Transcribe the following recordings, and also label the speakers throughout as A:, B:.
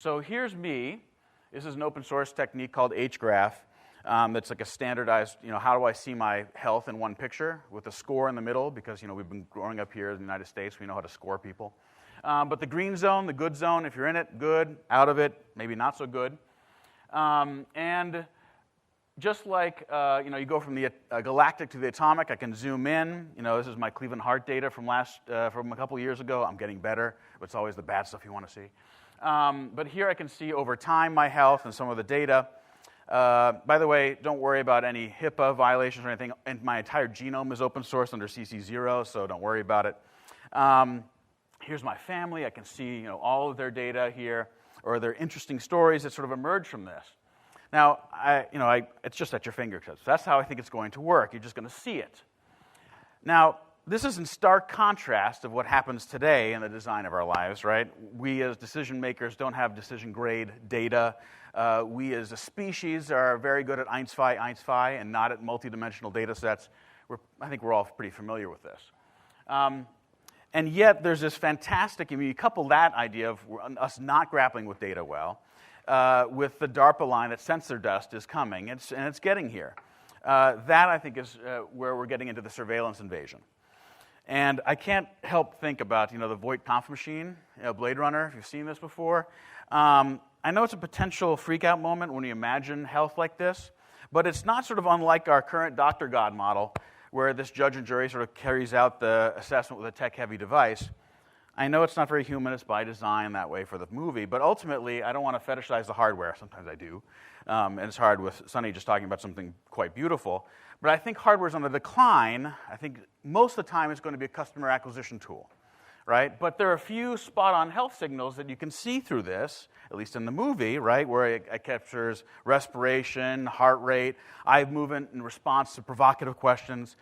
A: So here's me. This is an open source technique called HGraph. That's like a standardized, how do I see my health in one picture with a score in the middle, because, we've been growing up here in the United States, we know how to score people. But the green zone, the good zone, if you're in it, good. Out of it, maybe not so good. And just like, you go from the galactic to the atomic, I can zoom in. This is my Cleveland Heart data from a couple years ago. I'm getting better. It's always the bad stuff you want to see. But here I can see over time my health and some of the data. By the way, don't worry about any HIPAA violations or anything. And my entire genome is open source under CC0, so don't worry about it. Here's my family. I can see all of their data here, or their interesting stories that sort of emerge from this. Now, it's just at your fingertips. That's how I think it's going to work. You're just going to see it. Now, this is in stark contrast of what happens today in the design of our lives, right? We as decision makers don't have decision-grade data. We as a species are very good at Einstein, and not at multidimensional data sets. I think we're all pretty familiar with this. And yet, there's this fantastic, you couple that idea of us not grappling with data well, with the DARPA line that sensor dust is coming, and it's getting here. That, I think, is where we're getting into the surveillance invasion. And I can't help think about, the Voight-Kampff machine, Blade Runner, if you've seen this before. I know it's a potential freak-out moment when you imagine health like this, but it's not sort of unlike our current Dr. God model, where this judge and jury sort of carries out the assessment with a tech-heavy device. I know it's not very human, it's by design that way for the movie, but ultimately, I don't want to fetishize the hardware. Sometimes I do. And it's hard with Sonny just talking about something quite beautiful. But I think hardware's on the decline. I think most of the time it's going to be a customer acquisition tool, right? But there are a few spot-on health signals that you can see through this, at least in the movie, right, where it captures respiration, heart rate, eye movement in response to provocative questions.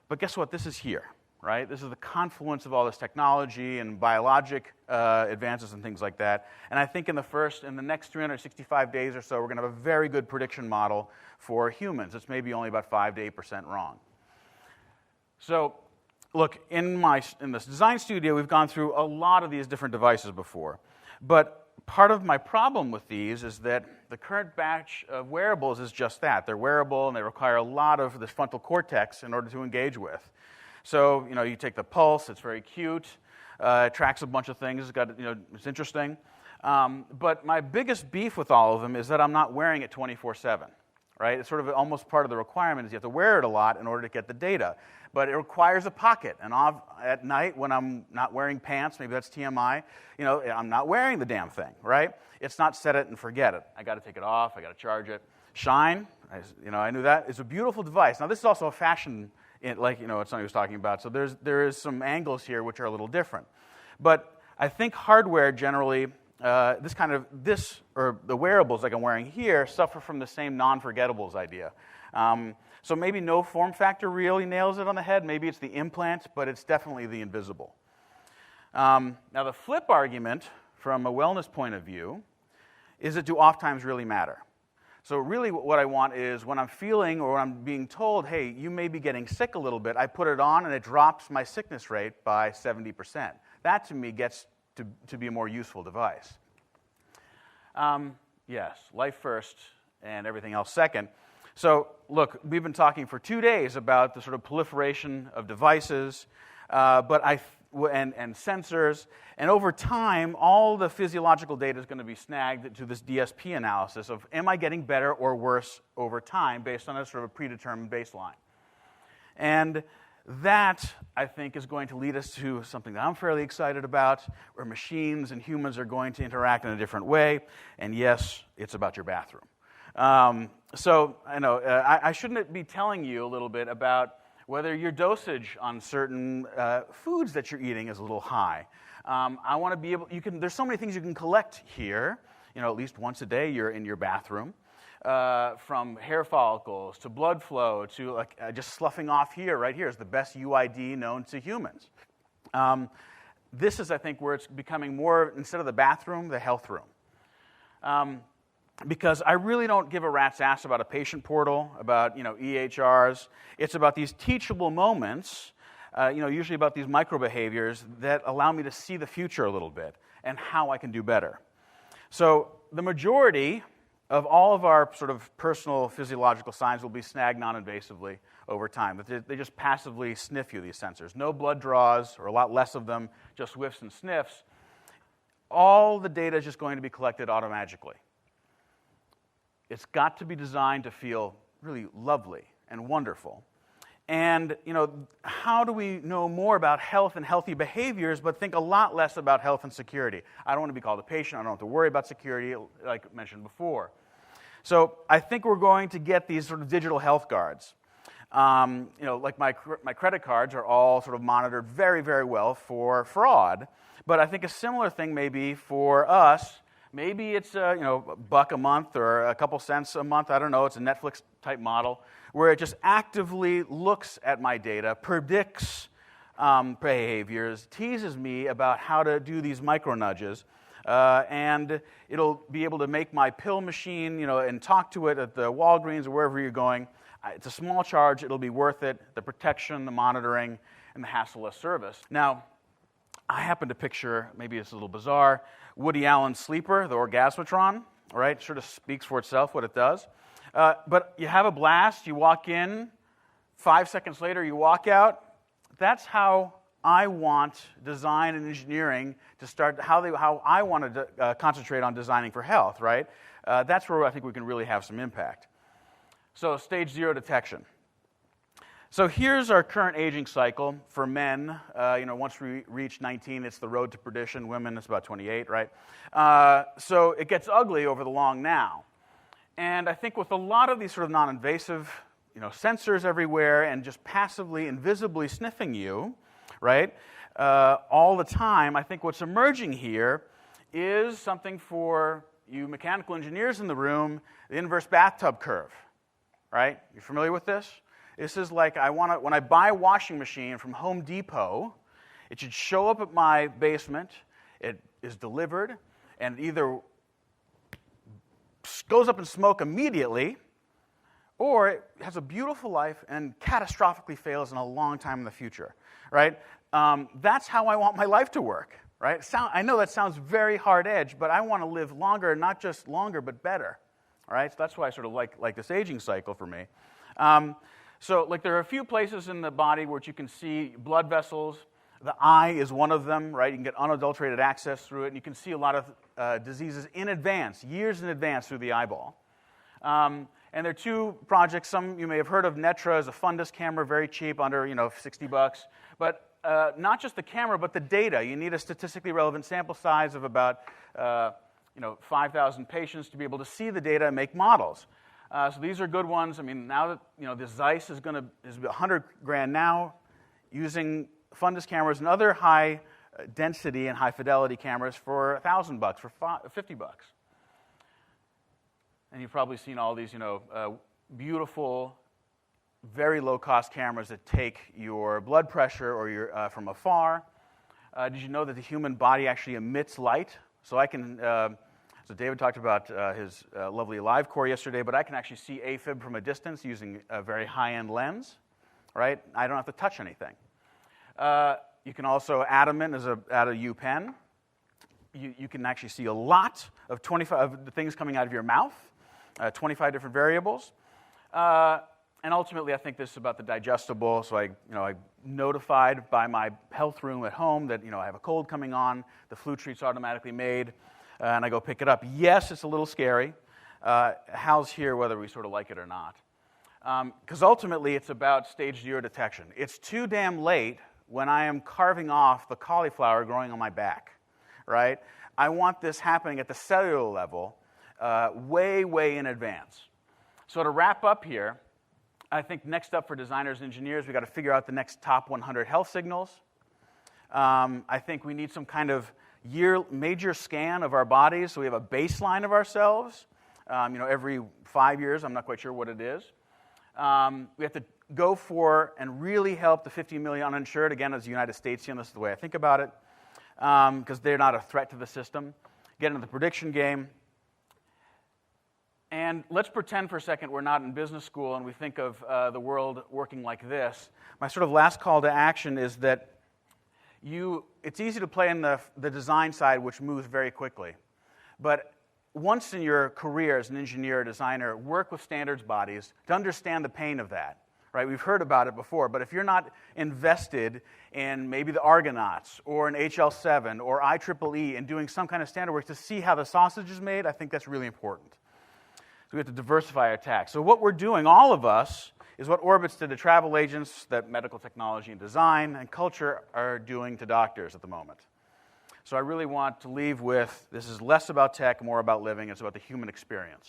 A: But guess what? This is here, right? This is the confluence of all this technology and biologic advances and things like that. And I think in the next 365 days or so, we're going to have a very good prediction model for humans. It's maybe only about 5 to 8% wrong. So, look, in this design studio, we've gone through a lot of these different devices before. But part of my problem with these is that the current batch of wearables is just that. They're wearable, and they require a lot of this frontal cortex in order to engage with. So, you take the pulse, it's very cute, it tracks a bunch of things, it's interesting. But my biggest beef with all of them is that I'm not wearing it 24/7, right? It's sort of almost part of the requirement is you have to wear it a lot in order to get the data. But it requires a pocket, and at night when I'm not wearing pants, maybe that's TMI, I'm not wearing the damn thing, right? It's not set it and forget it. I got to take it off, I got to charge it. Shine, I knew that. It's a beautiful device. Now, this is also a fashion, what Sonny was talking about. So there is some angles here which are a little different. But I think hardware generally, or the wearables like I'm wearing here, suffer from the same non-forgettables idea. So maybe no form factor really nails it on the head. Maybe it's the implant, but it's definitely the invisible. Now, the flip argument from a wellness point of view is that do off times really matter? So really what I want is when I'm feeling or when I'm being told, hey, you may be getting sick a little bit, I put it on and it drops my sickness rate by 70%. That, to me, gets to be a more useful device. Yes, life first and everything else second. So, look, we've been talking for 2 days about the sort of proliferation of devices, and sensors, and over time, all the physiological data is going to be snagged to this DSP analysis of, am I getting better or worse over time based on a sort of a predetermined baseline? And that, I think, is going to lead us to something that I'm fairly excited about, where machines and humans are going to interact in a different way, and yes, it's about your bathroom. So, I know, I shouldn't be telling you a little bit about whether your dosage on certain foods that you're eating is a little high. I want to be able, there's so many things you can collect here, at least once a day you're in your bathroom, from hair follicles to blood flow to just sloughing off here, right here is the best UID known to humans. This is, I think, where it's becoming more, instead of the bathroom, the health room. Because I really don't give a rat's ass about a patient portal, about EHRs. It's about these teachable moments, usually about these micro behaviors that allow me to see the future a little bit and how I can do better. So the majority of all of our sort of personal physiological signs will be snagged non-invasively over time. They just passively sniff you, these sensors. No blood draws, or a lot less of them, just whiffs and sniffs. All the data is just going to be collected automatically. It's got to be designed to feel really lovely and wonderful. And, how do we know more about health and healthy behaviors but think a lot less about health and security? I don't want to be called a patient. I don't have to worry about security, like I mentioned before. So I think we're going to get these sort of digital health guards. Like my credit cards are all sort of monitored very, very well for fraud. But I think a similar thing may be for us. Maybe it's $1 a month or a couple cents a month. I don't know. It's a Netflix type model where it just actively looks at my data, predicts behaviors, teases me about how to do these micro nudges, and it'll be able to make my pill machine, and talk to it at the Walgreens or wherever you're going. It's a small charge. It'll be worth it. The protection, the monitoring, and the hassle-less service. Now, I happen to picture, maybe it's a little bizarre, Woody Allen's Sleeper, the Orgasmatron, right? It sort of speaks for itself what it does. But you have a blast, you walk in, 5 seconds later you walk out. That's how I want design and engineering to start, how I want to concentrate on designing for health, right? That's where I think we can really have some impact. So stage 0 detection. So here's our current aging cycle for men. Once we reach 19, it's the road to perdition. Women, it's about 28, right? So it gets ugly over the long now. And I think with a lot of these sort of non-invasive, sensors everywhere and just passively, invisibly sniffing you, right, all the time, I think what's emerging here is something for you mechanical engineers in the room, the inverse bathtub curve, right? You familiar with this? This is like when I buy a washing machine from Home Depot, it should show up at my basement, it is delivered, and either goes up in smoke immediately, or it has a beautiful life and catastrophically fails in a long time in the future, right? That's how I want my life to work, right? I know that sounds very hard-edged, but I want to live longer, not just longer, but better, all right? So that's why I sort of like this aging cycle for me. So there are a few places in the body where you can see blood vessels. The eye is one of them, right? You can get unadulterated access through it, and you can see a lot of diseases in advance, years in advance through the eyeball. And there are two projects. Some you may have heard of. Netra is a fundus camera, very cheap, under $60. But not just the camera, but the data. You need a statistically relevant sample size of about 5,000 patients to be able to see the data and make models. So these are good ones. I mean, now that this Zeiss is $100,000 now, using fundus cameras and other high density and high fidelity cameras for $1,000, for $50. And you've probably seen all these, beautiful, very low-cost cameras that take your blood pressure or your from afar. Did you know that the human body actually emits light? So I can. So David talked about his lovely AliveCore yesterday, but I can actually see AFib from a distance using a very high-end lens, right? I don't have to touch anything. You can also, Adamant is at a UPenn. You can actually see a lot of 25 of the things coming out of your mouth, 25 different variables. And ultimately, I think this is about the digestible. So I'm notified by my Healthroom at home that I have a cold coming on. The flu treat's automatically made. And I go pick it up. Yes, it's a little scary. Hal's here whether we sort of like it or not. Because ultimately, it's about stage 0 detection. It's too damn late when I am carving off the cauliflower growing on my back, right? I want this happening at the cellular level way, way in advance. So to wrap up here, I think next up for designers and engineers, we've got to figure out the next top 100 health signals. I think we need some kind of major scan of our bodies, so we have a baseline of ourselves. Every 5 years, I'm not quite sure what it is. We have to go for and really help the 50 million uninsured, again, as the United States, this is the way I think about it, because they're not a threat to the system. Get into the prediction game. And let's pretend for a second we're not in business school and we think of the world working like this. My sort of last call to action is that it's easy to play in the design side, which moves very quickly. But once in your career as an engineer or designer, work with standards bodies to understand the pain of that. Right? We've heard about it before, but if you're not invested in maybe the Argonauts or an HL7 or IEEE and doing some kind of standard work to see how the sausage is made, I think that's really important. So we have to diversify our tech. So what we're doing, all of us, is what Orbitz did to travel agents that medical technology and design and culture are doing to doctors at the moment. So I really want to leave with, this is less about tech, more about living. It's about the human experience.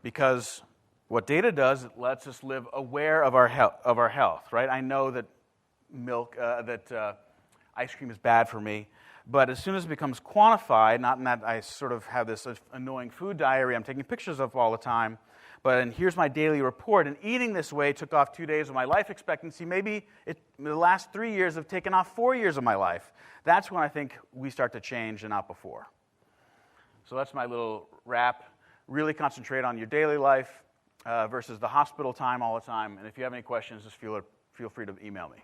A: Because what data does, it lets us live aware of our health, right? I know that ice cream is bad for me, but as soon as it becomes quantified, not in that I sort of have this annoying food diary I'm taking pictures of all the time, and here's my daily report, and eating this way took off 2 days of my life expectancy. Maybe the last 3 years have taken off 4 years of my life. That's when I think we start to change and not before. So that's my little wrap. Really concentrate on your daily life versus the hospital time all the time. And if you have any questions, just feel free to email me.